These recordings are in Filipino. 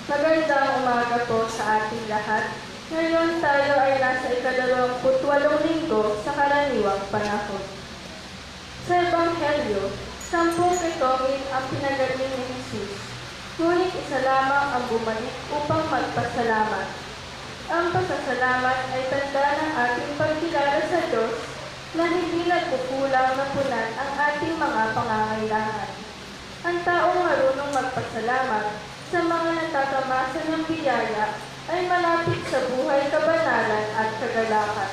Magandang umaga po sa ating lahat. Ngayon tayo ay nasa ika-28 linggo sa karaniwang panahon. Sa Ebanghelyo, 10 ketongin ang pinagaling ni Jesus. Ngunit isa lamang ang bumalik upang magpasalamat. Ang pasasalamat ay tanda ng ating pagkilala sa Diyos na hindi nagkukulang na punan ang ating mga pangangailangan. Ang taong marunong magpasalamat sa mga natatamasa ng biyaya ay malapit sa buhay kabanalan at kagalakan.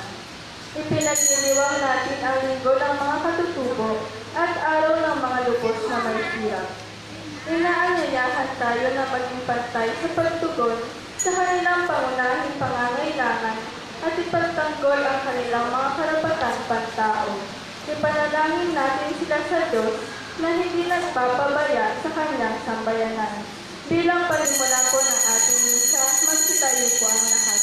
Ipinagliliwang natin ang linggo ng mga katutubo at araw ng mga lubos na may hirap. Inaanyayahan tayo na maging pantay sa pagtugon sa kanilang pangunahing pangangailangan at ipagtanggol ang kanilang mga karapatan pantao. Ipanalangin natin sila sa Diyos na hindi nagpapabaya sa kanyang sambayanan. Bilang panimula po ng ating misa, magsitayo po ang lahat.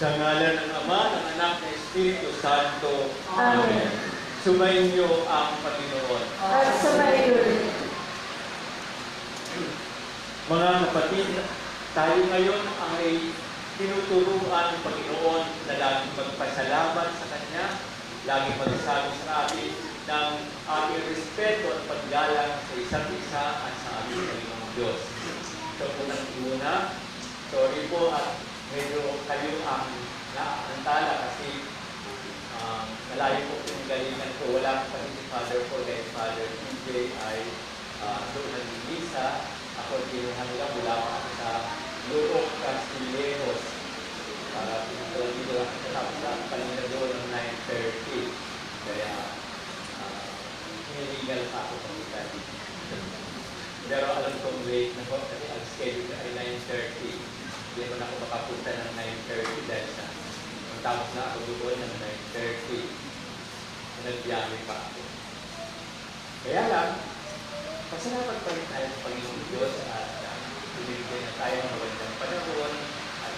Sa ngalan ng Ama, ng Anak, ng Espiritu Santo. Amen. Sumainyo ang Panginoon. At sumayo rin. Mga kapatid, tayo ngayon ay tinuturuan ng Panginoon na laging magpasalamat sa Kanya, laging magsasabi sa atin ng ating respeto at paggalang sa isa't isa at sa ating Panginoong Diyos. So, unang-una, sorry po at medyo kayo ang naantala kasi malayo po yung galingan ko. Wala po kasi si Father ko dahil Father PJ ay doon nag-iisa. Ako tinuhan lang mula ako sa Lurok Castillejos para dito lang katapos ang kanina doon ng 9:30. Kaya illegal pa ako pagkita dito. Pero alam kong late na po kasi ang schedule ay 9:30. Hindi ko na ako makapunta ng 9:30 dahil sa tapos na ako doon ng 9:30. Nagbiyahe pa ako. Kaya lang, pasalamat pa rin tayo sa Panginoon Diyos at binibigyan na tayo ng magandang panahon at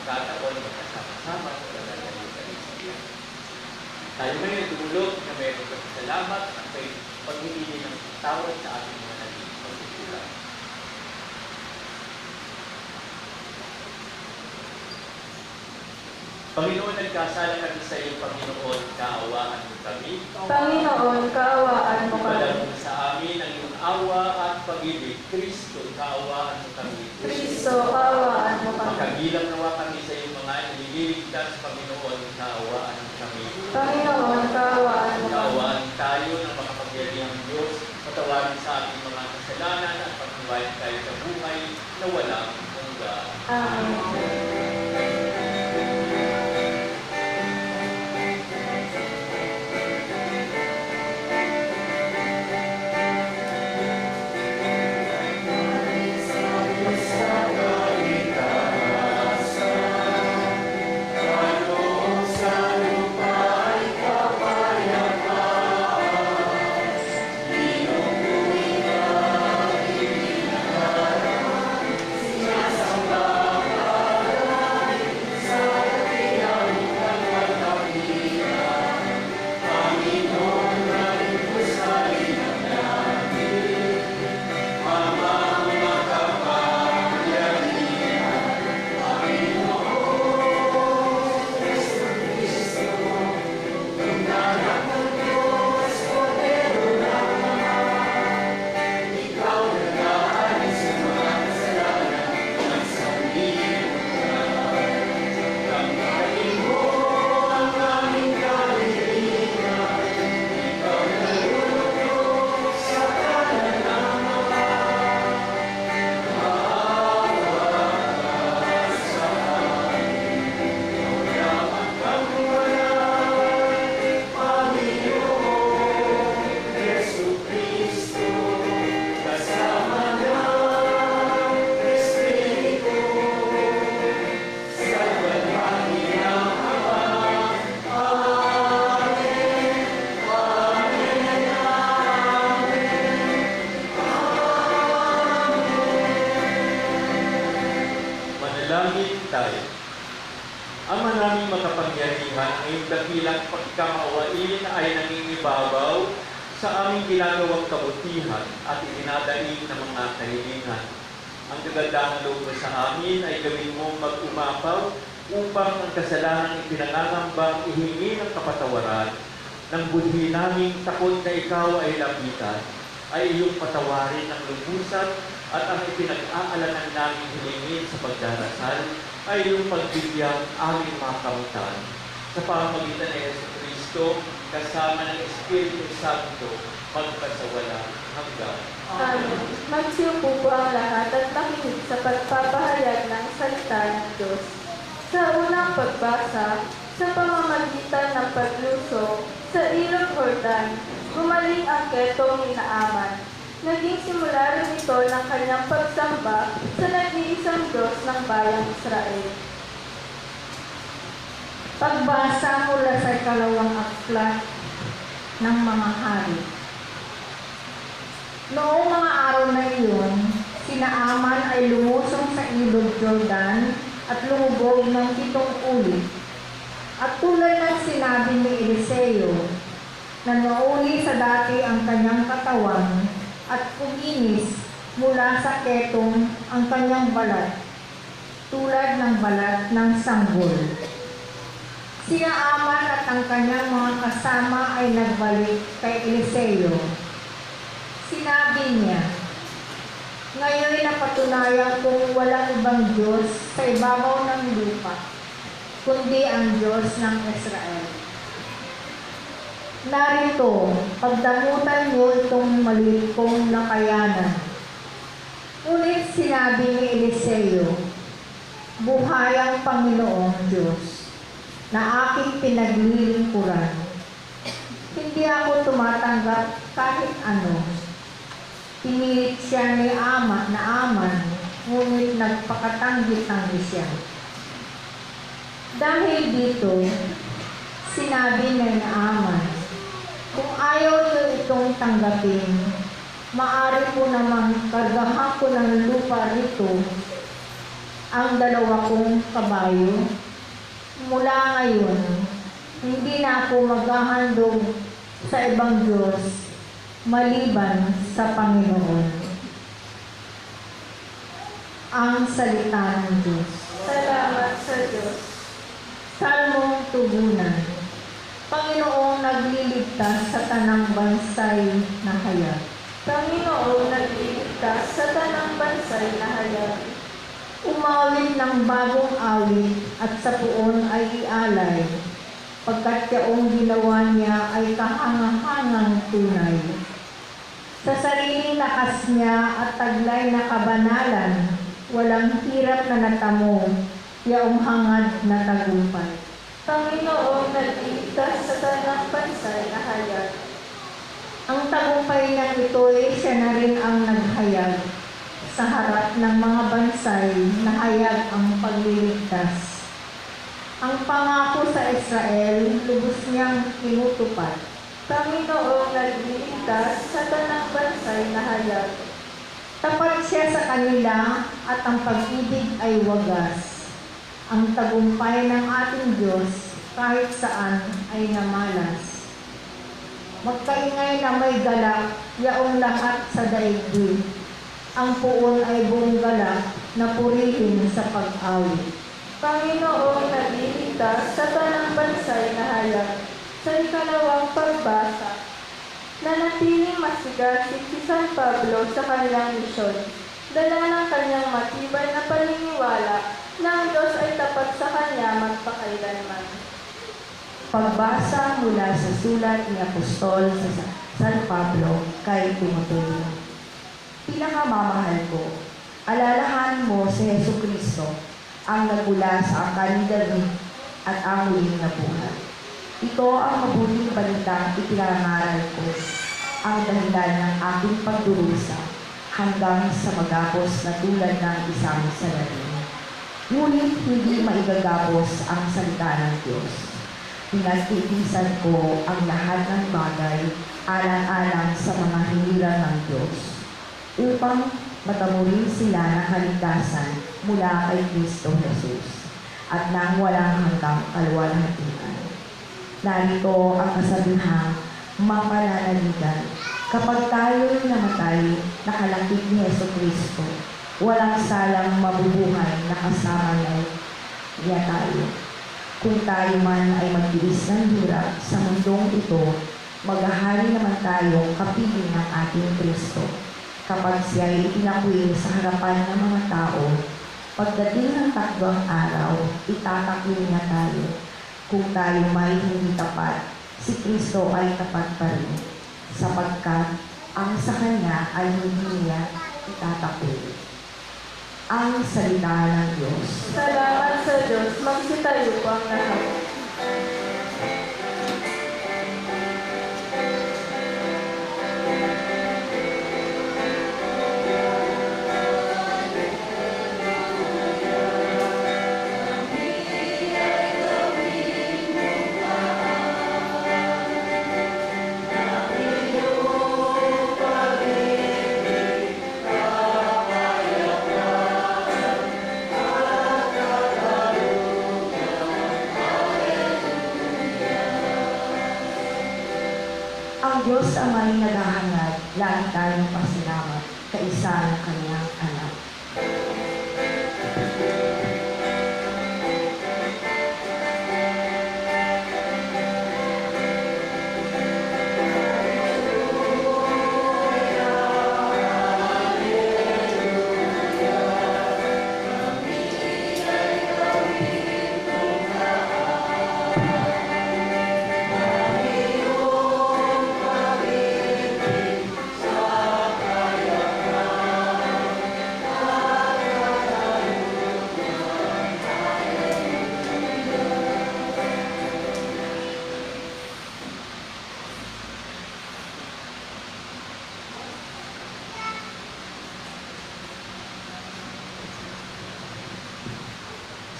kataon magkasama-sama sa banal na Eucharistia. Tayo ngayon tumulog na mayroon pasalamat at may pag-ibigay ng tawad sa ating mga naging pagkukulang. Panginoon, nagkasala kami sa iyo, Panginoon, kaawaan mo kami. Panginoon, kaawaan mo kami. Ipadala mo sa amin ang iyong awa at pag-ibig. Kristo, kaawaan mo kami. Kristo, kaawaan mo kami. Makagilang nawa kami sa iyong mga nililigtas, Panginoon, kaawaan mo kami. Panginoon, kaawaan mo kami. Kaawaan tayo ng makapagyarihang Diyos, patawarin sa ating mga kasalanan at pagbuhayin tayo sa buhay na walang hanggan. Amen. Ama naming makapangyarihan, ang iyong dakilang pagkamaawain ay nangingibabaw sa aming ginagawang kabutihan at itinadaig ng mga kahilingan. Ang kagandahang loob mo sa amin ay gawin mong mag-umapaw upang ang kasalanang ipinangangambang ihingi ng kapatawaran ng budhi naming takot na ikaw ay lapitan, ay iyong patawarin ng lubusan at ang ipinag-aalanan namin hilingin sa pagdarasal ay iyong pagbigyang aming mga kamutan. Sa pamamagitan ng Jesucristo, kasama ng Espiritu Santo, magpasawala hanggang. Amen. Magsiupo po ang lahat at makinig sa pagpapahayag ng salita ng Diyos. Sa unang pagbasa, sa pamamagitan ng paglusong sa Ilog Jordan, gumaling ang ketong ni Naaman. Naging simula rin ito ng kanyang pagsamba sa nag-iisang Diyos ng bayang Israel. Pagbasa mula sa ikalawang aklat ng mga hari. Noong mga araw na iyon, si Naaman ay lumusong sa ilog Jordan at lumubog ng 7 ulit. At tulad ng sinabi ni Eliseo, na nauli sa dati ang kanyang katawan at kuminis mula sa ketong ang kanyang balat, tulad ng balat ng sanggol. Si Naaman at ang kanyang mga kasama ay nagbalik kay Eliseo. Sinabi niya, "Ngayon napatunayan kong walang ibang Diyos sa ibabaw ng lupa, kundi ang Diyos ng Israel. Narito, pagdamutan niyo itong maliit kong lakayanan." Ngunit sinabi ni Eliseo, "Buhay ang Panginoong Diyos na aking pinaglilingkuran. Hindi ako tumatanggap kahit ano." Pinilit siya ni Naaman, ngunit nagpakatanggi-tanggi siya. Dahil dito, sinabi ni Naaman, "Kung ayaw niyo itong tanggapin, maaari po namang kargahan ko ng lupa rito ang 2 kong kabayo. Mula ngayon, hindi na ako maghahandog sa ibang Diyos maliban sa Panginoon." Ang salita ng Diyos. Salamat sa Diyos. Salmong tugunan. Panginoong nagliligtas sa tanang bansay na hayag. Panginoong nagliligtas sa tanang bansay na hayag. Umawit ng bagong awit at sa puon ay ialay, pagkat yaong ginawa niya ay kahangahangang tunay. Sa sariling lakas niya at taglay na kabanalan, walang hirap na natamo, yaong hangad na tagumpay. Panginoong nagliligtas sa tanang bansay na hayag. Ang tagumpay niyang ito'y siya na rin ang naghayag sa harap ng mga bansay na hayag ang pagliligtas. Ang pangako sa Israel, lubos niyang tinutupad. Panginoong nagliligtas sa tanang bansay na hayag. Tapat siya sa kanila at ang pag-ibig ay wagas. Ang tagumpay ng ating Diyos kahit saan ay namalas. Magkaingay na may galak, yaong lahat sa daigdig. Ang puon ay buong galak na purihin sa pag-awit. Panginoong nagliligtas sa tanang bansay na hayag. Sa ikalawang pagbasa, nanatiling masigasig si San Pablo sa kanyang misyon. Dala ng kanyang matibay na paniniwala na ang Diyos ay tapat sa kanya magpakailanman. Pagbasa mula sa sulat ni Apostol sa San Pablo kay Timoteo. Pinakamamahal ko, alalahan mo si Jesucristo, ang nagmula sa angkan ni David at ang muling nabuhay. Ito ang mabuting balitang ipinangaral ko, ang dahilan ng aking pagdurusa hanggang sa magapos na tulad ng isang salarin. Ngunit hindi maigagapos ang salita ng Diyos. Pinagtitisan ko ang lahat ng bagay alang-alang sa mga hinirang ng Diyos, upang matamurin sila ng kaligtasan mula kay Kristo Jesus. at nang walang hanggang kaluwalhatian. Narito ang kasabihang mapananaligan. Kapag tayo'y namatay, nakalakip ni Jesucristo, walang salang mabubuhay na kasama niya tayo. Kung tayo man ay magtiis ng hirap sa mundong ito, maghahari naman tayo kapiling ng ating Kristo. Kapag siya ay itinakwil sa harapan ng mga tao, pagdating ng takdang araw, itatakwil niya tayo. Kung tayo may hindi tapat, si Kristo ay tapat pa rin, sapagkat ang sa Kanya ay hindi niya itatakwil. Ang salita ng Diyos. Salamat sa Diyos, magsitayo po ang lahat. Ang Diyos Ama'y naghahangad, lagi tayong pasalamat, kaisa ng Kanyang anak.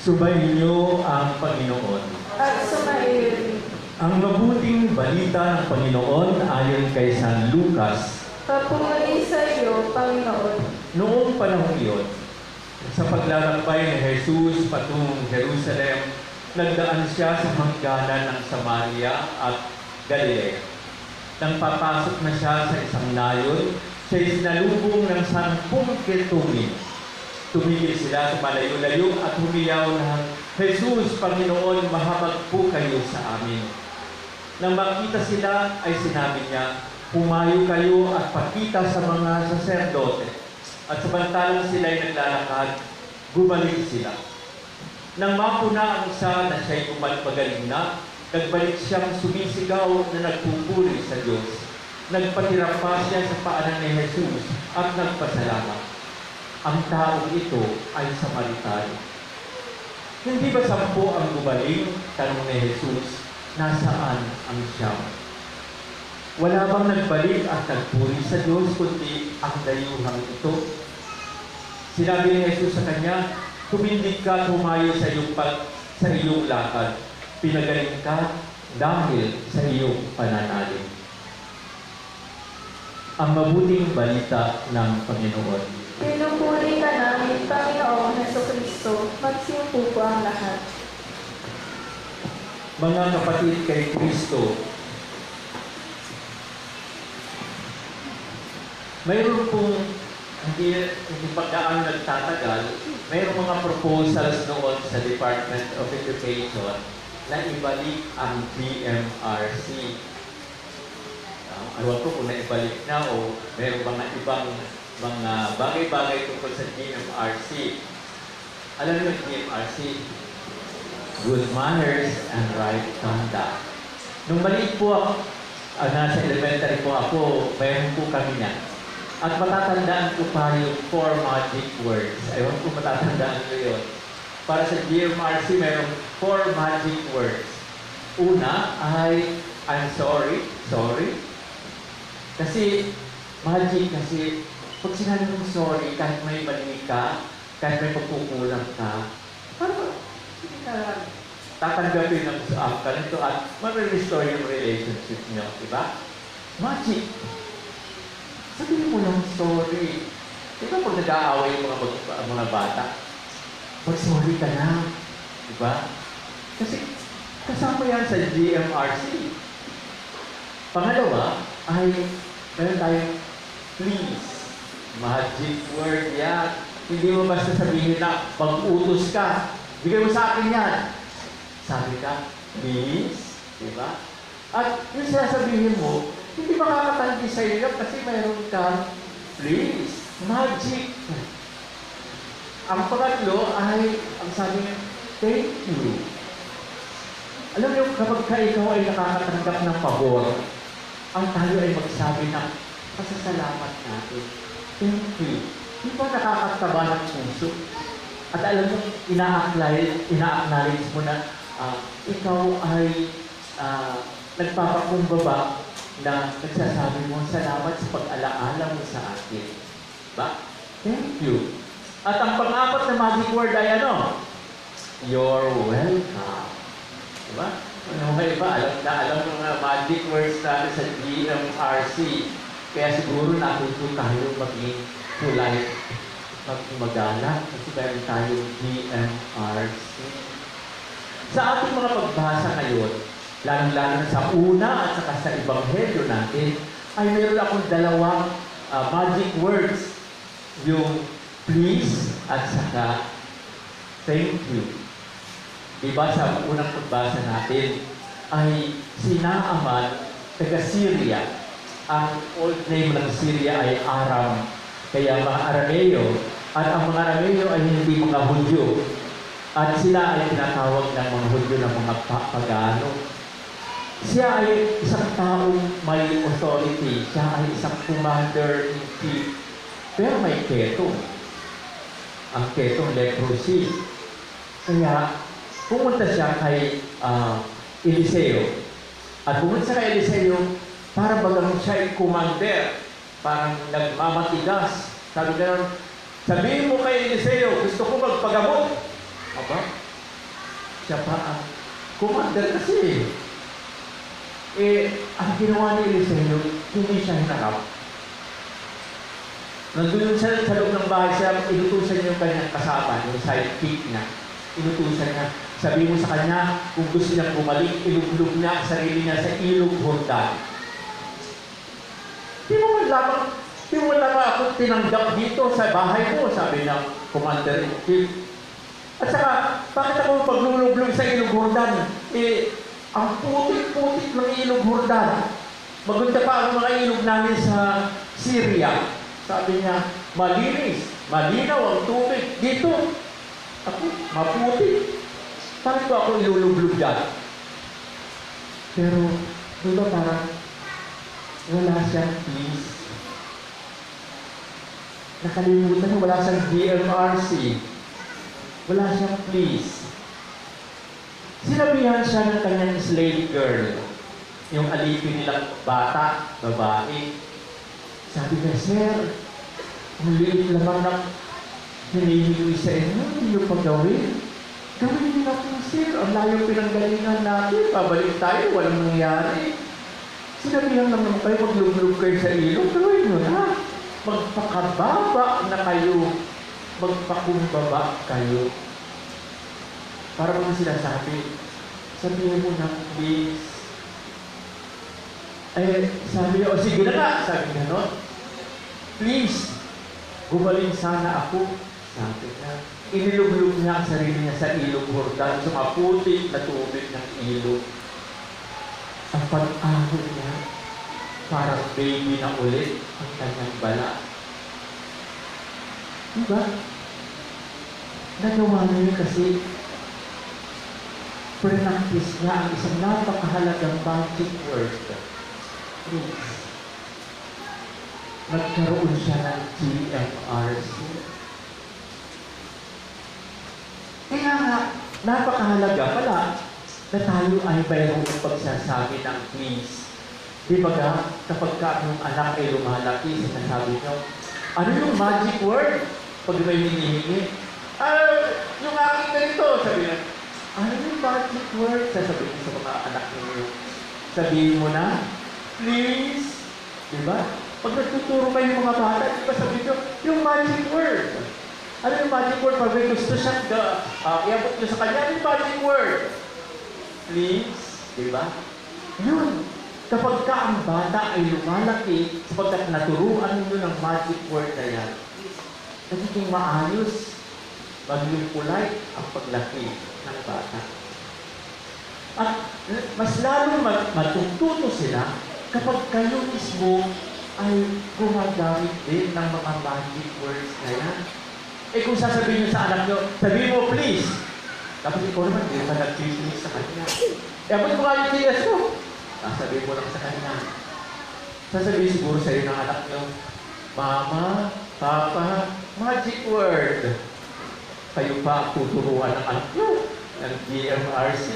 Subayin niyo ang Panginoon. At sumairin. Ang mabuting balita ng Panginoon ayon kay San Lucas. Papuri sa iyo, Panginoon. Noong panahon iyon, sa paglalakbay ni Jesus patungong Jerusalem, nagdaan siya sa hangganan ng Samaria at Galilea. Nang papasok na siya sa isang nayon, siya'y sinalubong ng 10 ketumin. Tumigil sila sa malayo-layo at humiyaw ng, Jesus, Panginoon, mahabag po kayo sa amin. Nang makita sila, ay sinabi niya, pumayo kayo at pakita sa mga saserdote. At samantalang sila ay naglalakad, gumalik sila. Nang mapuna ang isa na siya'y umalpagaling na, nagbalik siyang sumisigaw na nagpupuri sa Diyos. Nagpatira pa siya sa paanan ni Jesus at nagpasalamat. Ang taong ito ay Samaritano. Hindi ba 10 ang gumaling? Tanong ni Jesus, nasaan ang siyam? Wala bang nagbalik at nagpuri sa Diyos kundi ang dayuhang ito? Sinabi ni Jesus sa kanya, tumindig ka at humayo sa iyong lakad. Pinagaling ka dahil sa iyong pananalig. Ang mabuting balita ng Panginoon. Pinupuri ka namin, Panginoong Jesucristo. Magsimpo po ang lahat. Mga kapatid kay Kristo, mayroon pong hindi pagkaan nagtatagal, mayroong mga proposals noon sa Department of Education na ibalik ang DMRC. Ewan ko kung naibalik na o mayroong mga ibang mga bagay-bagay tungkol sa DMRC. Alam niyo yung DMRC? Good manners and right conduct. Nung maliit po ako, nasa elementary po ako, mayroon po kami na. At matatandaan ko pa yung 4 magic words. Ewan ko matatandaan ko yun. Para sa DMRC, mayroong 4 magic words. Una ay, I'm sorry. Kasi, magic kasi, pag sinabi mong sorry, kahit may mali ka, kahit may pagkukulang ka, parang hindi ka tatanggapin ng ka nito at mag-restore yung relationship niyo, di ba? Magic. Sabihin mo lang sorry. Di ba pag nag-aaway yung mga bata, pag sorry ka na, Diba? Kasi kasama yan sa GMRC. Pangalawa ay meron tayong please. Magic word yan. Hindi mo basta sabihin na pag-utos ka. Bigay mo sa akin yan. Sabi ka, please. Diba? At yung sinasabihin mo, hindi makakatanggi sa iyo kasi mayroon kang please. Magic. Ang pangatlo ay, ang sabi niya, thank you. Alam niyo, kapag ikaw ay nakakatanggap ng pabor, ang tayo ay magsabi ng pasasalamat natin. Thank you. Di ba nakakataba ng puso? At alam mo, ina-acknowledge mo na ikaw ay nagpapakumbaba na nagsasabi mo, salamat sa pag-alaala mo sa akin. Diba? Thank you. At ang pang-apat na magic word ay ano? You're welcome. Diba? Ano ba iba? Alam mo nga magic words natin sa GMRC. Kaya siguro natuto tayo maging polite, magmagalang, kasi meron tayong GMRC. Sa ating mga pagbasa ngayon, lalo-lalo na sa una at saka sa Ebanghelyo natin, ay meron akong dalawang magic words. Yung please at saka thank you. Diba sa unang pagbasa natin ay si Naaman, taga Syria. Ang old name ng Syria ay Aram. Kaya mga Arameo. At ang mga Arameo ay hindi mga Hudyo. At sila ay tinatawag ng mga Hudyo ng mga pagano. Siya ay isang taong may authority. Siya ay isang commander-in-chief. Pero may ketong. Ang ketong leprosy. Kaya pumunta siya kay Eliseo. At pumunta siya kay Eliseo para bagang siya ay commander. Parang nagmamatigas. Sabi gano'n, sabihin mo kay Eliseo, gusto ko magpagamot. Aba, siya pa ang commander kasi. Ang ginawa ni Eliseo, hindi siya hinarap. Nandun siya sa loob ng bahay siya, inutusan niya yung kanyang kasama, yung sidekick niya. Inutusan niya, sabi mo sa kanya, kung gusto niya bumalik, iluglog niya ang sarili niya sa ilog Jordan. Di mo lamang ako tinanggap dito sa bahay mo, sabi ng commander-in-chief. At saka, bakit ako pagluluglog sa ilog Jordan? Ang putik-putik ng ilog Jordan. Maganda pa ang mga ilog namin sa Syria. Sabi niya, malinis, malinaw ang tubig. Dito, ako, maputi. Paano ko ako ilulublog dyan? Pero, diba parang, wala siyang please. Nakalimutan mo, wala siyang GMRC. Wala siyang please. Sinabihan siya ng kanyang slave girl, yung alipin nilang bata, babae. Sabi niya, sir, ang liit lamang ng hinihingi sa inyo, hindi niyo pa gawin. Gawin niyo na po, sir. Ang layo pinanggalingan natin. Pabalik tayo, walang nangyari. Sinabihan lang naman kayo, maglulog kayo sa ilog. Gawin niyo na. Magpakababa na kayo. Magpakumbaba kayo. Para mga sinasabi, sabihin mo na, please. Sabi niya, o sige na nga, sabi niya, no? Please, gumaling sana ako. Sabi niya, iniluglog niya ang sarili niya sa ilog Jordan, sa maputik na tubig ng ilog. Ang pag-ahon niya, parang baby na ulit ang kanyang bala. Diba? Nagawa niya kasi practice niya ang isang napakahalagang magic word. Please. Nagkaroon siya ng GMRC. Kaya nga, napakahalaga pala na tayo ay mayroong pagsasabi ng please. Di ba ka, kapag yung anak ay lumalaki, sinasabi nyo, ano yung magic word? Pag may hinihingi, yung aking ganito, sabi nyo, ano yung magic word? Sasabihin mo sa mga anak ninyo. Sabihin mo na, please. Diba? Pag nagtuturo kayo mga bata, diba sabihin nyo, yung magic word. Ano yung magic word? Pag may gusto siyang iabot nyo sa kanya, ano yung magic word? Please, di ba? Yun. Kapag ka ang bata ay lumalaki, sapagkat naturuan nyo ng magic word na yan, nagiging maayos, magiging polite ang paglaki ng bata. At mas lalong matututo sila kapag kayo mismo ay gumagamit din ng mga magic words na yan. Eh kung sasabihin nyo sa anak nyo, sabihin mo please. Tapos ikaw naman, hindi ka nag-please sa kanya. Eh abot mo nga yung tilas mo. Sasabihin mo lang sa kanya. Sasabihin siguro sa'yo ng anak nyo, Mama, Papa, magic word. Kayo pa ang tuturuan ng anak nyo, ng DMRC.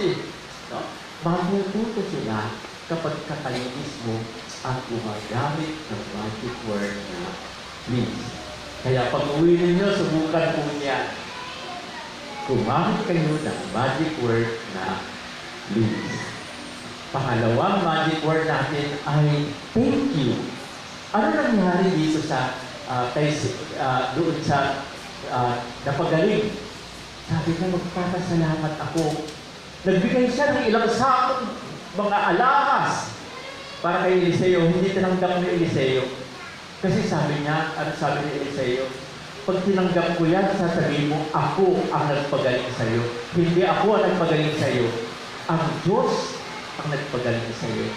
No? Matututo sila kapag kayo mismo ang gumagamit ng magic word na please. Kaya pag uwi ninyo, subukan po niya. Gumamit kayo ng magic word na please. Pangalawang magic word natin ay thank you. Ano nangyari dito sa doon sa napagaling? Sabi niya, magpapasalamat ako. Nagbigay siya ng ilang sakong mga alahas para kay Eliseo. Hindi tinanggap ni Eliseo. Kasi sabi niya, ano sabi ni Eliseo? Pag tinanggap ko yan, sasabihin mo, ako ang nagpagaling sa iyo. Hindi ako ang nagpagaling sa iyo. Ang Diyos ang nagpagaling sa iyo.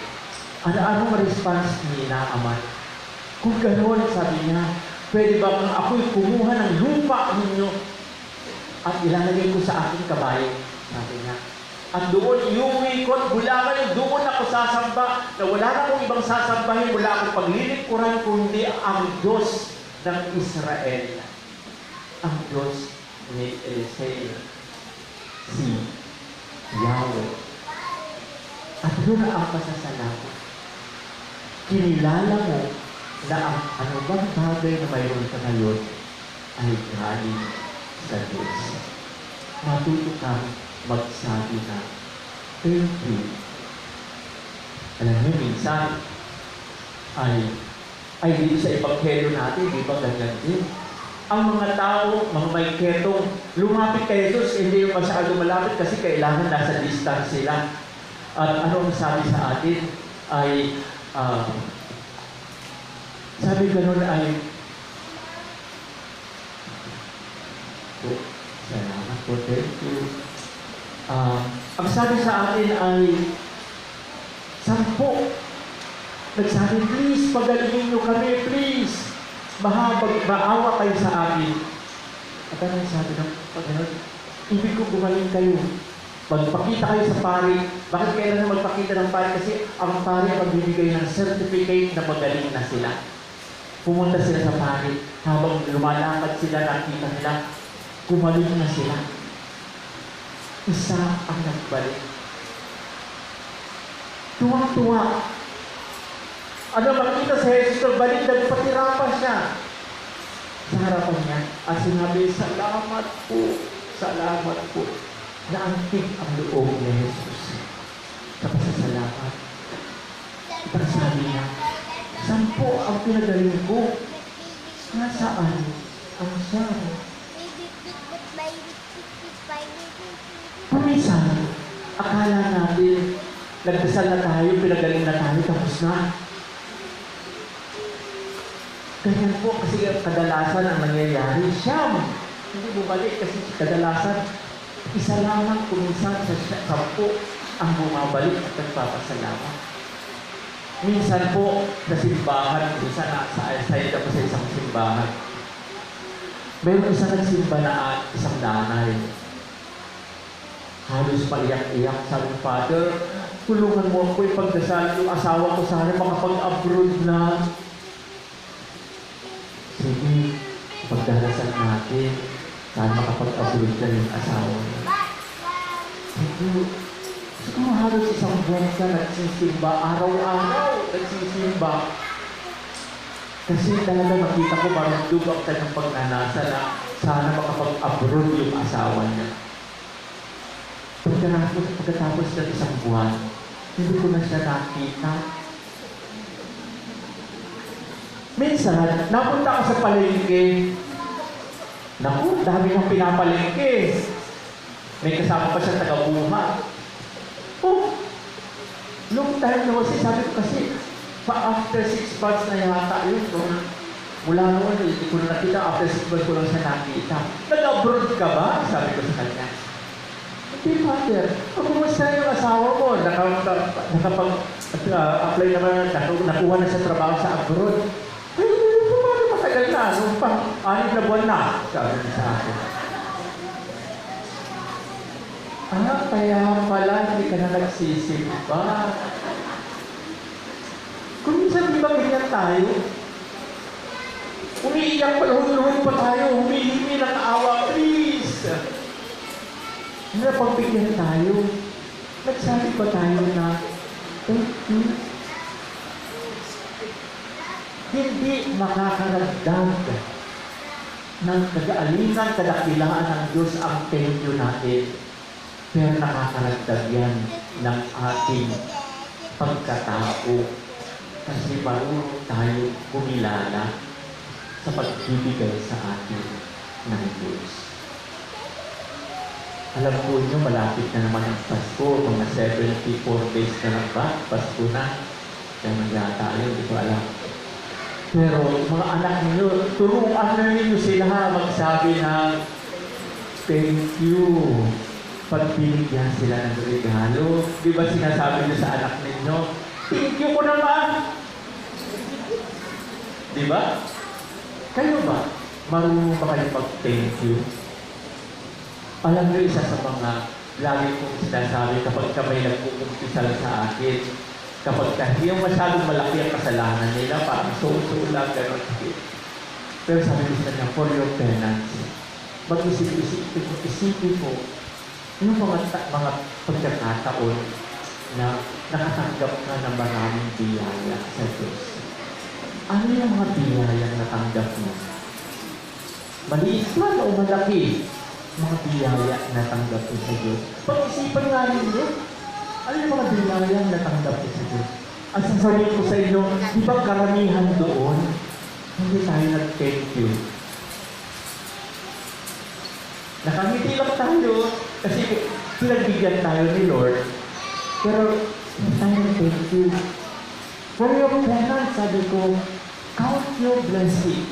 Ano response ni Naaman? Kung gano'n, sabi niya, pwede bang ako'y kumuha ng lupa ninyo at ilalagay ko sa aking kabayo? Sabi niya. At doon, iuwi ko at bulangan, doon ako sasamba, na wala na akong ibang sasambahin, wala akong paglilingkuran, kundi ang Diyos ng Israel. Ang Diyos ni Eliseo, si Yahweh. At doon ang pasasalamat. Kinilala mo na ang anumang bagay na mayroon ka ngayon ay galing sa Diyos. Matuto kang magsabi na, thank you. Alam niyo, minsan, ay dito sa ebanghelyo natin, di ba ganyan din? Ang mga tao, mga may ketong, lumapit kay Jesus, hindi yung masyado malapit kasi kailangan nasa distance sila. At ano ang sabi sa atin ay, sabi ganun ay, salamat po, thank you. Ang sabi sa atin ay 10. Nagsabi, please, pagalingin nyo kami, please. Maawa kayo sa amin. At ano sabi ng Panginoon? Ibig ko gumaling kayo. Magpakita kayo sa pari. Bakit kailangan magpakita ng pari? Kasi ang pari ang magbibigay ng certificate na magaling na sila. Pumunta sila sa pari. Habang lumalakad sila, nakita nila, gumaling na sila. Isa ang nagbalik. Tuwang-tuwa. Ano, makita sa Jesus, nagbalik, nagpatira pa siya sa harapan niya. At sinabi, salamat po, na antig ang loob ni Jesus. Sa pasasalamat. At sabi niya, 10 ang pinagaling ko. Nasaan ang siyang? Kumisan, akala natin, nagdasal na tayo, pinagaling na tayo, tapos na. Ganyan po kasi kadalasan ang nangyayari. Siyam! Hindi bumalik kasi kadalasan, isa lamang kuminsan sa 10 ang bumabalik at nagpapasalamat. Minsan po sa simbahan, minsan sa ako sa isang simbahan, mayroon isang nagsimba na isang nanay. Halos paiyak-iyak, sabi ng Father, tulungan mo ako ipagdasal yung asawa ko sana makapag-abroad na. Sige, pagdarasal natin, sana makapag-abroad na yung asawa niya. Siguro halos isang buwan ka nagsisimba, araw-araw nagsisimba. Kasi talaga nakita ko parang dubak tayo ng pagnanasa na sana makapag-abroad yung asawa niya. Pagkatapos ng isang buwan, hindi ko na siya nakita. Minsan, napunta ako sa palengke, Naku, dami ng pinapalengke. May kasama pa siya taga-buhat. Oh, long time no see, sabi ko kasi, after 6 months na yata yun, mula noon, hindi ko na nakita, after 6 months ko lang siya nakita. Nag-abroad ka ba? Sabi ko sa kanya. Hindi, Father. Kumusta yung asawa mo? Nakapag-apply naman, nakuha na sa trabaho sa abroad. Ay, paano matagal na? Nung pang 6 na buwan na, sabi niya sa akin. Kaya pala, hindi ka na nagsisimba. Kung minsan, di ba ganyan tayo? Umiiyak pa, lahon-lahon pa tayo, humihingi ng awa, please! Napagbigyan tayo. Nagsabi pa tayo na, thank you. Hindi makakaragdag ng kagaalingan, kadakilaan ng Diyos ang thank you natin. Pero nakakaragdag yan ng ating pagkatao. Kasi marunong tayo kumilala sa pagbibigay sa atin ng Diyos. Alam po nyo, malapit na naman ang Pasko. Mga 74 days na lang ba? Pasko na. Kaya magyata yun, hindi ko alam. Pero mga anak ninyo, turuan na ninyo sila magsabi ng thank you. Pagbinigyan sila ng regalo. Di ba sinasabi nyo sa anak ninyo, thank you ko naman. Di ba? Kayo ba? Marunong ba kayo mag-thank you? Alam nyo, isa sa mga lagi kong sinasabi kapag may nagpukumpisal sa akin, kapag yung masyadong malaki ang kasalanan nila, parang so-so lang, gano'n. Pero sabi ko sa kanya, for your penance, mag-isipin mo yung mga pagkakataon na nakatanggap ka ng maraming biyaya sa Diyos. Ano yung mga biyayang natanggap mo? Maliit man o malaki? Mga biyaya na tanggap ko sa Diyos. Pag-isipan nga ninyo, ano yung mga biyayang natanggap ko sa Diyos? Ang sasabihin ko sa inyo, di ba karamihan doon, hindi tayo nag-thank you. Nakangiti lang tayo, kasi pinagbigyan tayo ni Lord, pero hindi tayo nag-thank you. For your penance, sabi ko, count your blessing.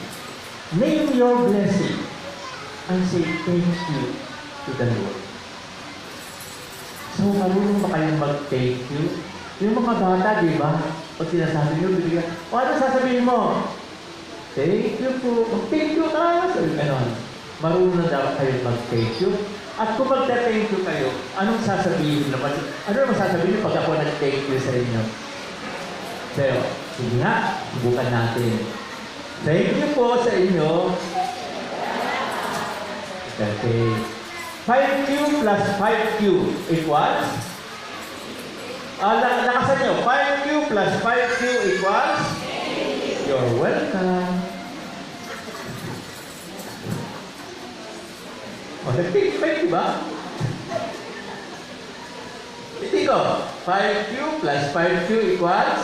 Name your blessing. And say thank you to the Lord. So, marunong ba kayong mag-thank you? Yung mga bata, di ba? Pag sinasabi nyo, bibigyan, o ano sasabihin mo? Thank you po. Mag-thank you ka. Sabi ganon. Marunong na dapat kayong mag-thank you. At kung mag-thank you kayo, anong sasabihin naman? Ano naman sasabihin pag ako nag-thank you sa inyo? Pero, sige nga, subukan natin. Thank you po sa inyo. Okay. 5Q plus 5Q equals? Lakasan nyo. 5Q plus 5Q equals? You're welcome. O, nag-take 5, diba? Hindi ko. 5Q plus 5Q equals?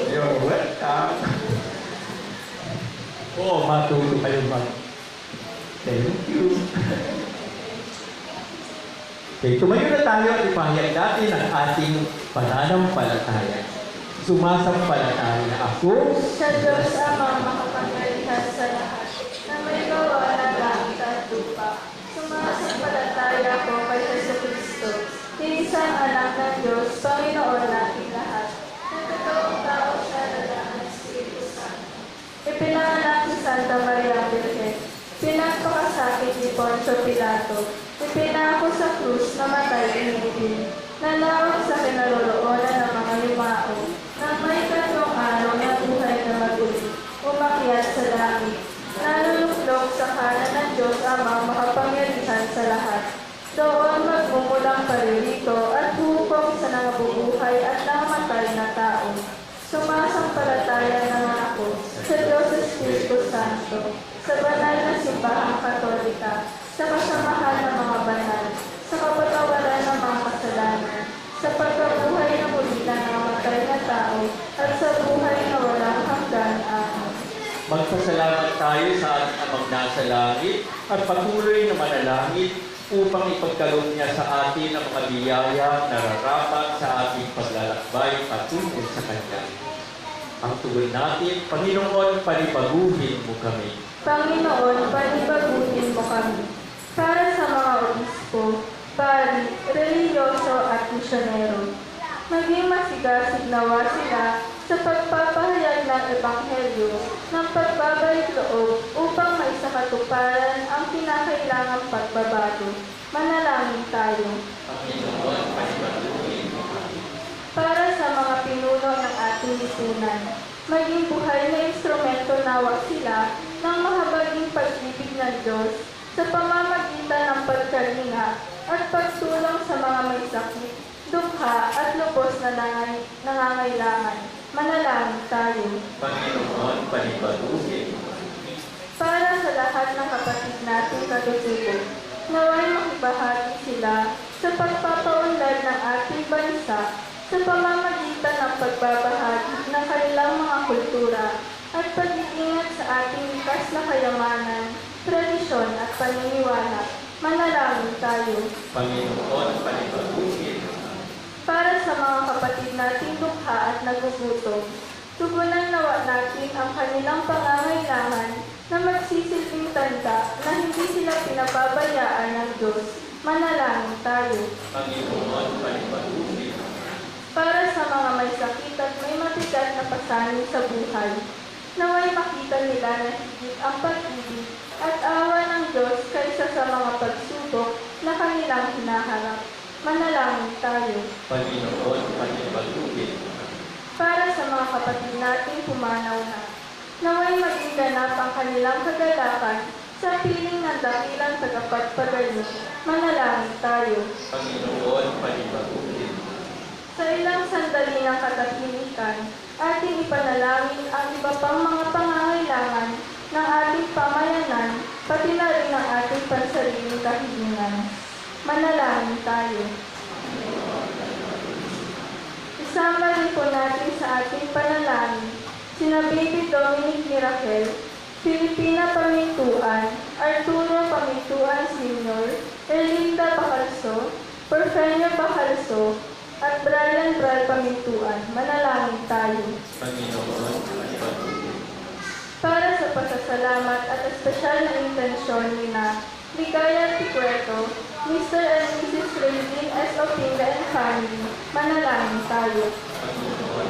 You're welcome. Oo, matuto kayo mag. Thank you. Okay, tumayo na tayo at ipahayag natin ang ating pananampalataya. Sumasampalataya ako Sa Diyos Ama makapangyarihan sa lahat, na may gawa ng langit at lupa. Sumasampalataya ko kay Jesucristo, isang anak ng Diyos, Panginoon natin lahat. Nagkataong tao siya na ng Espiritu Santo. Ipinanganak ni Santa Maria Virgen. Pinagpakasakit ni Poncio Pilato. Ipinako sa krus na matay inibin. Nanawag sa kinaroroonan ng mga yumao. Nang may tatlong araw na buhay na maguli. Umakyat sa langit. Naluluklok sa kanan ng Diyos Amang makapangyarihan sa lahat. Doon magmumulang paririto at hukom sa nangabubuhay at nangamatay na tao. Sumasampalataya naman ako sa Diyos Espiritu Santo, sa banal na simbahang Katolika, sa kasamahan ng mga banal, sa kapatawaran ng mga kasalanan, sa pagkabuhay na muli na nangamatay na tao, at sa buhay na walang hanggan. Amen. magpasalamat tayo sa ating Amang nasa langit at patuloy na manalangin upang ipagkaloob niya sa atin ang mga biyaya nararapat sa ating paglalakbay patungo sa Kanya. Ang tugon natin, Panginoon, panibaguhin mo kami. Panginoon, panibaguhin mo kami. Para sa mga obispo, pari, reliyoso at misyonero, maging masigasig nawa sila sa pagpapahayag ng Ebanghelyo ng pagbabalik loob upang maisakatuparan ang kinakailangang pagbabago. Manalangin tayo. Panginoon, panibaguhin mo kami. Para sa mga pinuno ng ating lipunan, maging buhay na instrumento nawa sila ng mahabaging pag-ibig ng Diyos sa pamamagitan ng pagkalinga at pagtulong sa mga may sakit, dukha at lubos na nangangailangan. Manalangin tayo. Panginoon, panibaguhin mo kami. Para sa lahat ng kapatid nating katutubo, naway makibahagi sila sa pagpapaunlad ng ating bansa sa pamamagitan ng pagbabahagi ng kanilang mga kultura at pag-iingat sa ating likas na kayamanan, tradisyon at paniniwala. Manalangin tayo. Panginoon, panibaguhin mo kami. Para sa mga kapatid nating dukha at nagugutom, tugunan nawa natin ang kanilang pangangailangan na magsisilbing tanda na hindi sila pinapabayaan ng Diyos. Manalangin tayo. Panginoon, panibaguhin mo kami. Para sa mga may sakit at may mabigat na pasanin sa buhay, naway makita nila na higit ang pag-ibig at awa ng Diyos kaysa sa mga pagsubok na kanilang hinaharap. Manalangin tayo. Panginoon, panibaguhin mo kami. Para sa mga kapatid nating pumanaw na, naway maging ganap ang kanilang kagalakan sa piling ng dakilang tagapagpagaling. Manalangin tayo. Panginoon, panibaguhin mo kami. Sa ilang sandali ng katahimikan, ating ipanalangin ang iba pang mga pangangailangan ng ating pamayanan, pati na rin ang ating pansariling kahilingan. Manalangin tayo. Isama rin po natin sa ating panalangin sina Baby Dominic Miracle, Filipina Pamintuan, Arturo Pamintuan Sr., Erlinda Bacalso, Porfenio Bacalso, at Brian Bral Pamintuan. Manalangin tayo. Panginoon, panibaguhin mo. Para sa pasasalamat at espesyal na intensyon ni na Ligaya Ticueto, Mr. and Mrs. Raylene S. Opinga and family, manalangin tayo. Panginoon,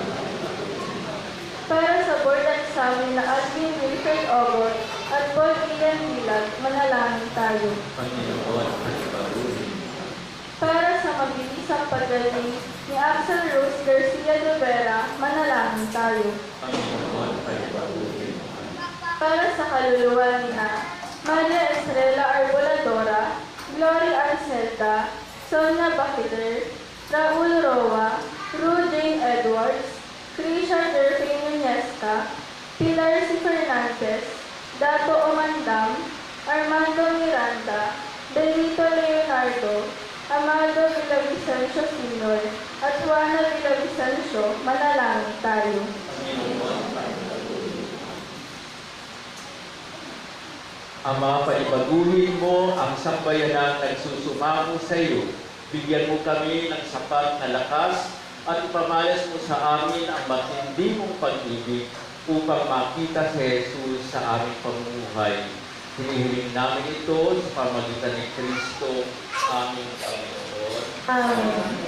Para sa board exam ni na Alvin Wilfred Ogot at Paul Ian Dilag, manalangin tayo. Panginoon, panibaguhin mo. Para sa mabilisang paggaling ni Axel Rose Garcia de Vera, manalangin tayo. Panginoon, panibaguhin mo. Para sa kaluluwa ni na Maria Estrella Arboladora, Glory Arcelta, Sonia Bakiter, Raul Roa, Ru Jane Edwards, Krisha Derfin Nuñezca, Pilar C. Fernandez, Dato Omandam, Armando Miranda, Benito Leonardo, Amado Villavicencio Sr. at Juana Villavicencio, manalangin tayo. Panginoon, panibaguhin mo. Ama, panibaguhin mo ang sambayanang nagsusumamo sa iyo. Bigyan mo kami ng sapat na lakas at ipamalas mo sa amin ang matindi mong pag-ibig upang makita si Jesus sa aming pamumuhay. Hinihiling namin ito sa pamagitan ni Kristo, aming Panginoon. Amen.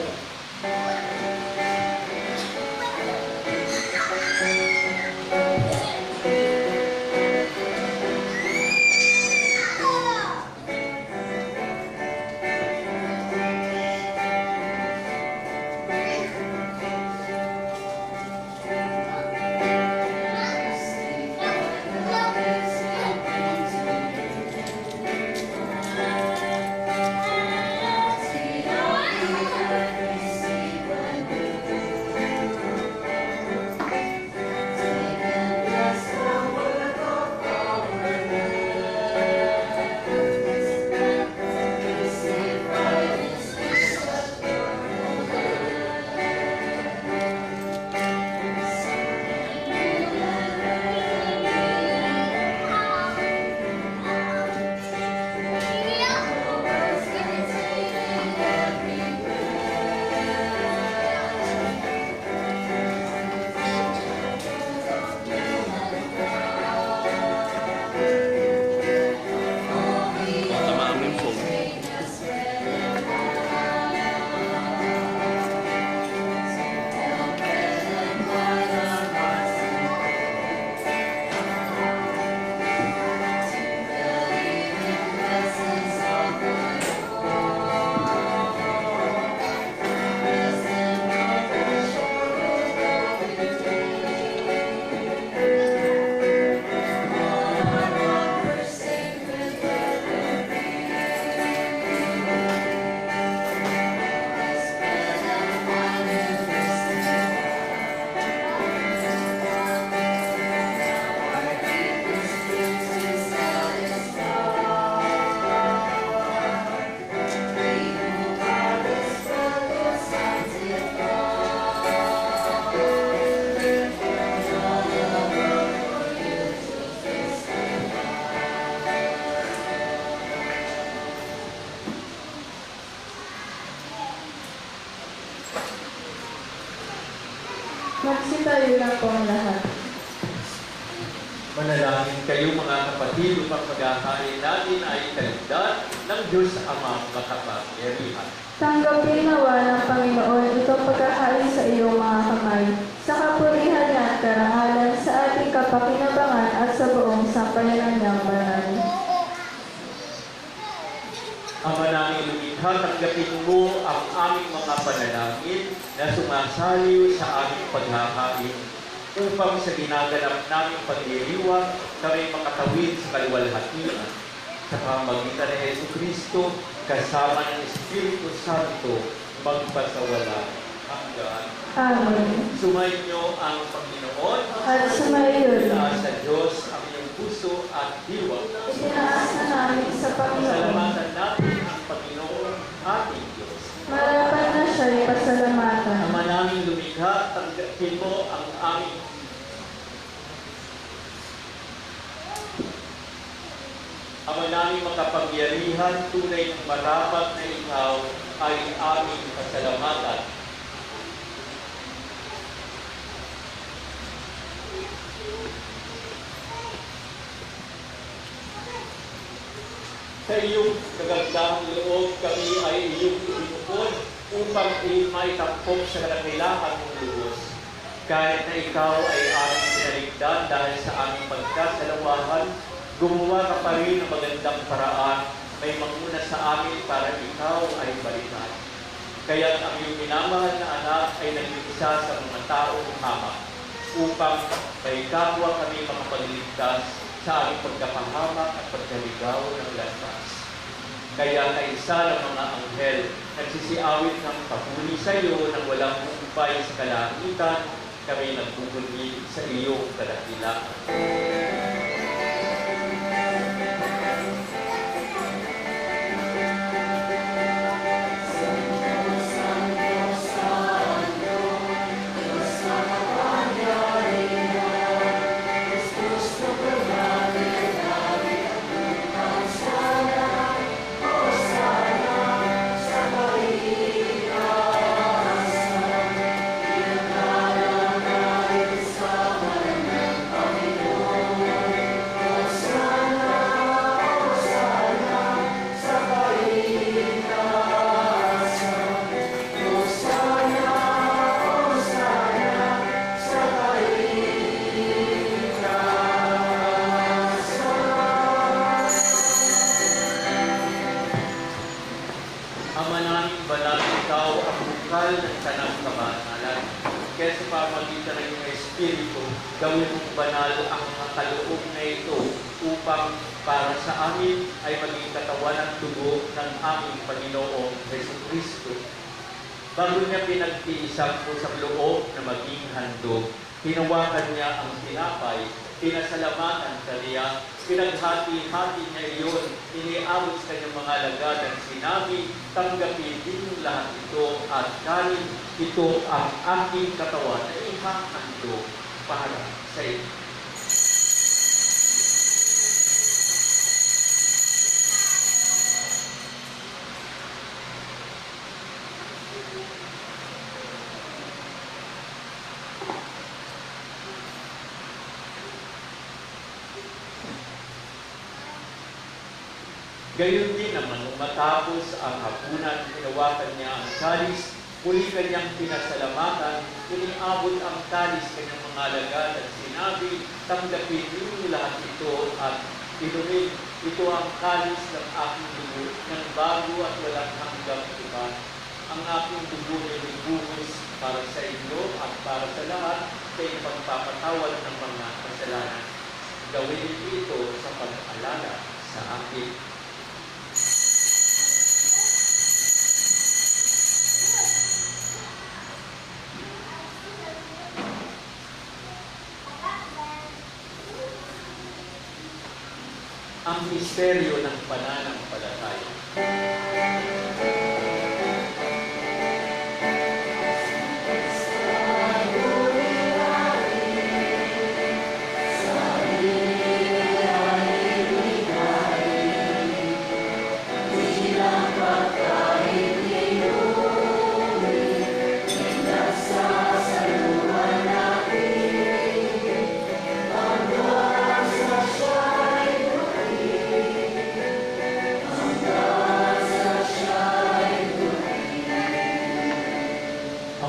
Magsitayo na po ang lahat. Manalangin kayo mga kapatid upang pagkakain natin ay kalidad ng Diyos Amang makapangyarihan. Tanggapin nawa ng Panginoon itong pagkakain sa iyong mga kamay, sa kapurihan niya at karangalan sa ating kapakinabangan at sa buong sampayanan niyang banal. Ama namin lumikha, tanggapin mo ang aming mga panalangin na sumasaliw sa aming pagkakain upang sa ginaganap naming pagdiriwang kami makatawid sa kaluwalhatian sa pamamagitan ni Yesu Kristo kasama ng Espiritu Santo magpasawala hanggan. Amen. Sumainyo ang Panginoon At sumayon, Itaas sa Diyos ang iyong puso at diwa. itinaas na namin sa Panginoon. Salamatan natin ang Panginoon ating Diyos. Marapan na siya'y pasalamatan. Ama naming lumikha, tanggapin mo ang aming Ama naming makapangyarihan, tunay ng marapat na ikaw ay aming pasalamatan. Sa iyong kagandahang loob, kami ay iyong binukod upang maitampok sa kadakilaan mong lubos. Kahit na ikaw ay aming pinaligdan dahil sa aming pagkasalawahan, gumawa ka pa rin ng magandang paraan, may manguna sa amin para ikaw ay balikan. Kaya ang iyong minamahal na anak ay nag-iisa sa mga taong hamak, upang may kapwa kami makapagligtas sa aming pagkapahamak at pagkaligaw ng landas. Kaya kaisa ng mga anghel, nagsisiawit ng papuri sa iyo nang walang humpay sa kalangitan, kami nagpupuli sa iyong kadakilaan. Ama naming banal, ikaw ang bukal ng kanang kabanalan. Kaya sa pamagitan ng iyong Espiritu, gawin mong banal ang mga kaloob na ito upang para sa amin ay maging katawan at dugo ng aming Panginoong Hesus Kristo. Bago niya pinagtiisang po sa loob na maging handog, hinawakan niya ang tinapay, pinasalamatan kaniya, pinaghati-hati niya iyon, iniabot sa kanyang mga alagad at sinabi, tanggapin din lahat ito at kanin, ito ang aking katawan na ihahandog para sa iyo. Gayon din naman, nung matapos ang hapunan, hinawakan niya ang kalis, muli kanyang pinasalamatan, iniabot ang kalis kanyang mga alagad at sinabi, tanggapin niyo lahat ito at inumin. Ito ang kalis ng aking dugo, ng bago at walang hanggang iba. Ang aking dugo ay ibuhos para sa inyo at para sa lahat sa ipagpapatawad ng mga kasalanan. Gawin niyo ito sa pag-alala sa akin. Ang misteryo ng pananampalataya.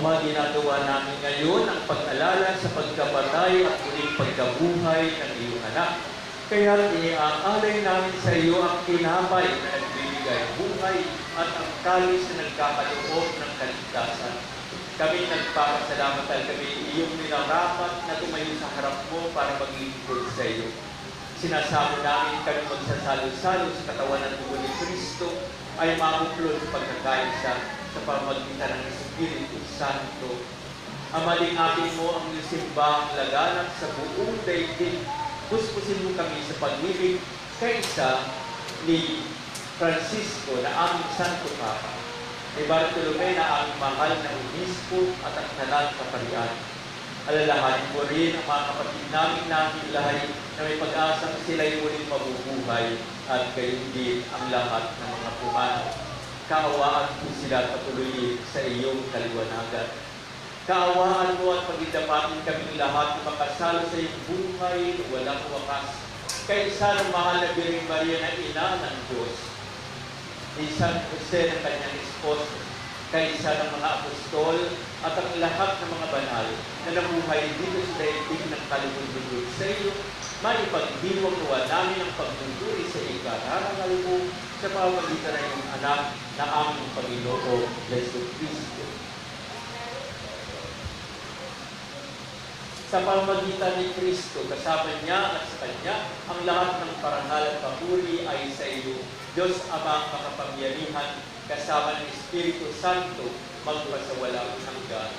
Ama, ginagawa namin ngayon ang pag-alala sa pagkabatay at muling pagkabuhay ng iyong anak. Kaya iniaalay namin sa iyo ang tinapay na nagbibigay buhay at ang kalis na nagkakaloob ng kaligtasan. Kami nagpapasalamat dahil kami iyong minarapat na tumayo sa harap mo para maglingkod sa iyo. Sinasamo namin kami magsasalo-salo sa katawan ng dugo ni Kristo ay mabuklod sa pagkakaisa sa pamamagitan ng Espiritu Santo. Amalingapin mo ang iyong simbahang laganap sa buong daigdig. Puspusin mo kami sa pag-ibig kaisa ni Francisco na aming Santo Papa, ni Bartolome na aming mahal na obispo at ang talang kaparian. Alalahanin mo rin ang mga kapatid namin lahay na may pag-asang sila'y muling mabubuhay at gayon din ang lahat ng mga pumanaw. Kaawaan mo sila at patuloy sa iyong kaliwanagan. Kaawaan mo at pagindapatin kaming lahat na makasalo sa iyong buhay na walang wakas. Kaisa ng mahal na Birheng Maria na ina ng Diyos, ni San Jose ng kanyang esposo, kaisa ng mga apostol at ang lahat ng mga banal na nabuhay dito sa daigdig ng kalugod-lugod sa iyo, maipagdiwang nawa namin ang pagtuturi sa ikararangal mo sa pamamagitan ng iyong anak na aming Panginoon Yesu Cristo. Sa pamamagitan ni Kristo, kasama niya at sa Kanya, ang lahat ng parangal at papuri ay sa iyo, Diyos Amang makapangyarihan, kasama ng Espiritu Santo, magpasawalang hanggan.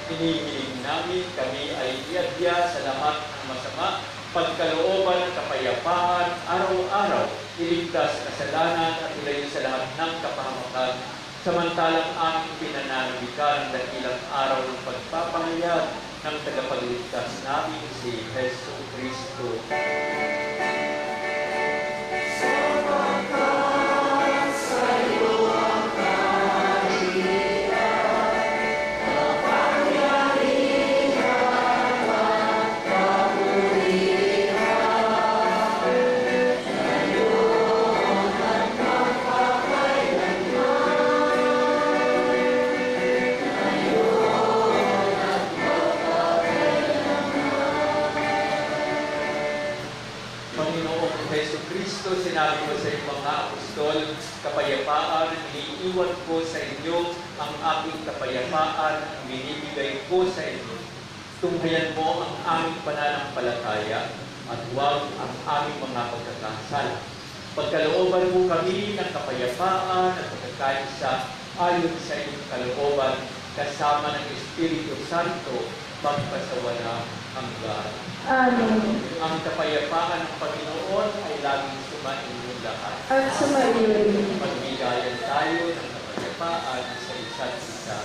Hinihiling namin kami ay iadya sa lahat ng masama, pagkalooban at kapayapaan, araw-araw, iligtas sa kasalanan at ilayo sa lahat ng kapahamakan, samantalang aming pinananabikan ang dakilang araw ng pagpapahayag ng tagapagligtas namin si Jesu Cristo. Kristo, sinabi ko sa iyong mga apostol, kapayapaan, iniiwan ko sa inyo ang aking kapayapaan, binibigay ko sa inyo. Tunghayan mo ang aming pananampalataya at huwag ang aming mga pagkakasala. Pagkalooban mo kami ng kapayapaan at pagkakaisa ayon sa iyong kalooban kasama ng Espiritu Santo magpasawalang hanggan. Amen. Ang kapayapaan ng Panginoon ay laging sumainyong lahat. At sumaiyo rin. Magbigayan tayo ng kapayapaan sa isa't isa.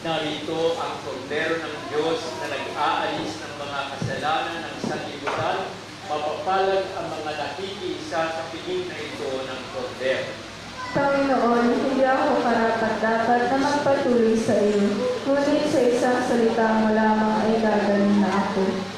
Narito ang kordero ng Diyos na nag-aalis ng mga kasalanan ng sanlibutan. Mapapalag ang mga nakikiisa sa piling na ito ng kordero. Panginoon, hindi ako karapat-dapat na magpatuloy sa iyo, ngunit sa isang salita mo lamang ay gagaling na ako.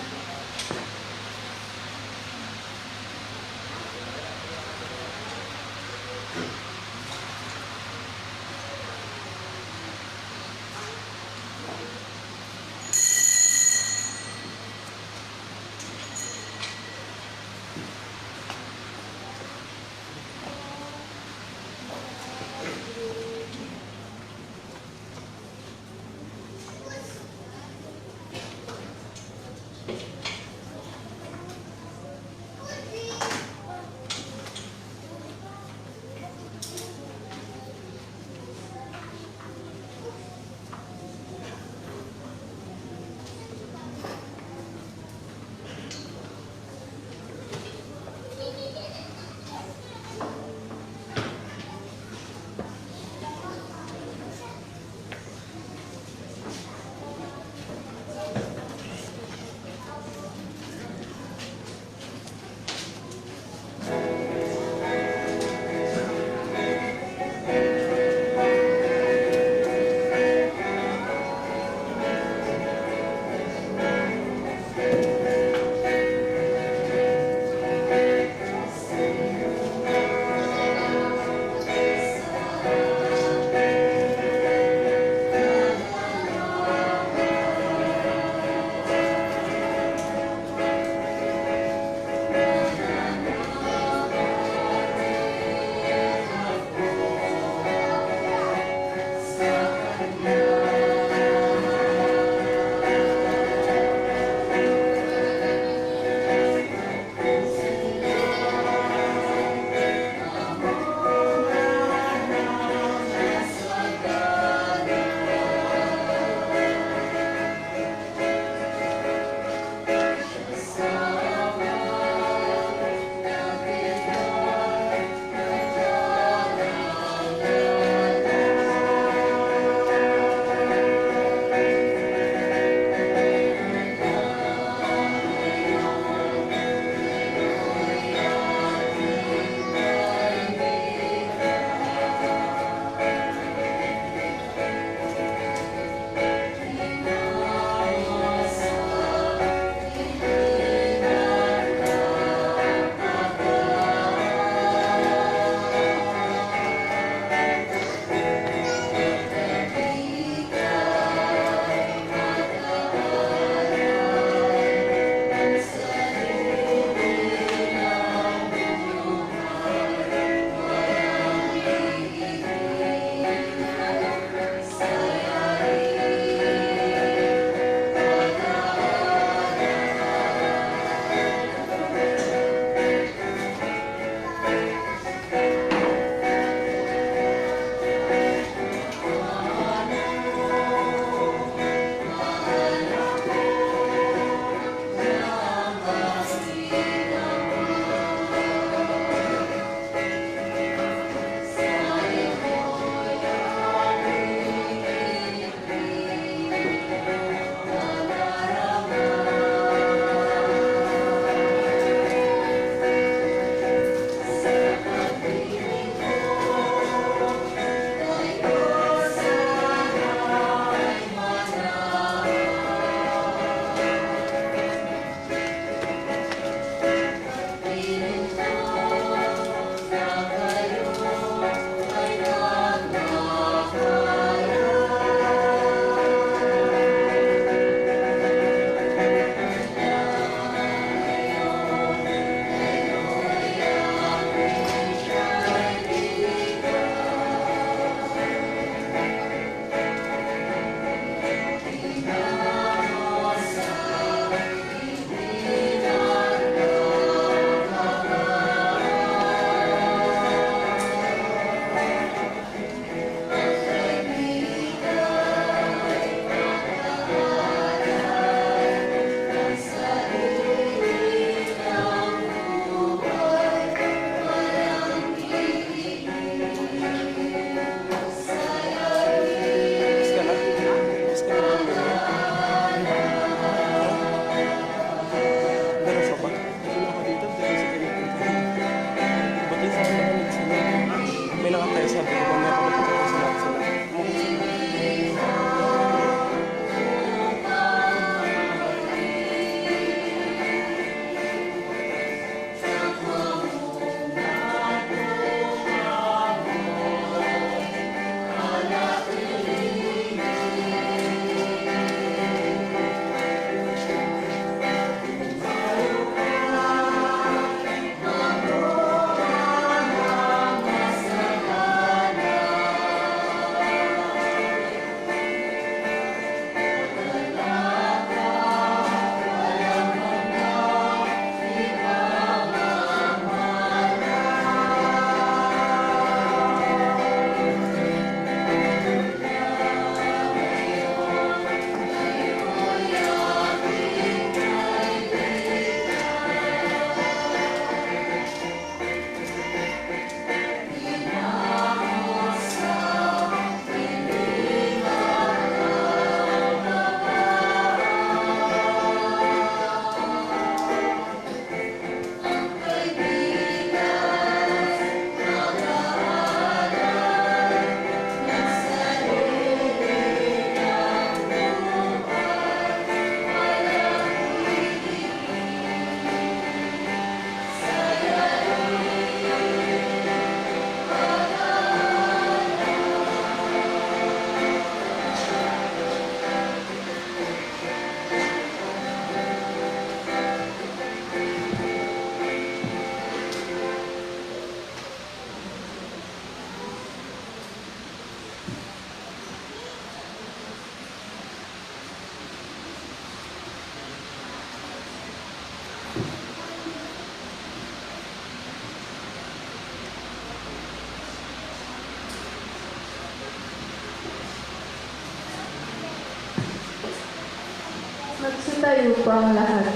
Magsitayo po ang lahat.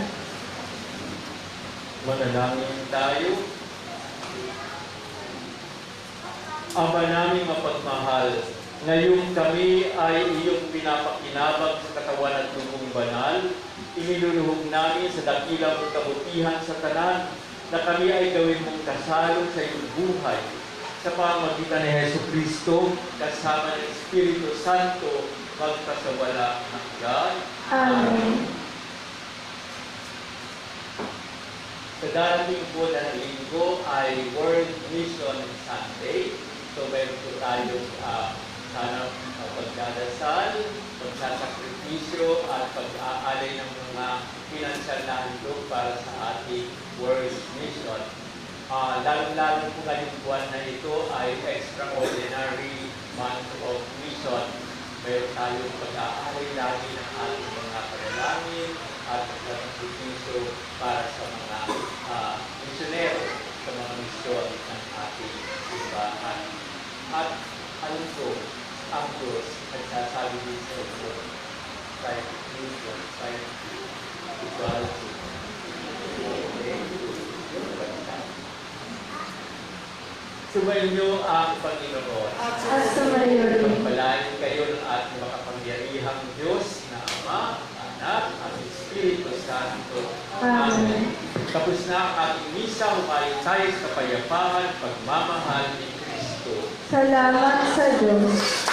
Manalangin tayo. Ama naming mapagmahal, ngayong kami ay iyong pinapakinabang sa katawan at dugong banal, iniluluhog namin sa dakilang mong kabutihan sa tanan na kami ay gawin mong kasalo sa iyong buhay sa pamamagitan ni Hesus Kristo kasama ng Espiritu Santo magpasawala hanggan. Amen. Sa darating po na linggo ay World Mission Sunday. So meron po tayong sana pagdadasal, pagsasakripisyo at pag-aalay ng mga pinansyal na handog para sa ating World Mission. Lalo-lalo po ngayong buwan na ito ay extraordinary month of mission. Meron tayong pag-aalay lagi ng ating mga panalangin at pagsasakripisyo para sa mga misyonero sa mga misyon ng ating simbahan. At alam ko, ang Diyos nagsasabi din sa ito, science mission, science equality. Sumainyo ang Panginoon. At sumayo rin. Pagpalain kayo ng ating makapangyarihang Diyos na Ama, Anak, at Espiritu Santo. Amen. Tapos na ang ating misa, humayin tayo sa kapayapaan, pagmamahal ni Kristo. Salamat sa Diyos.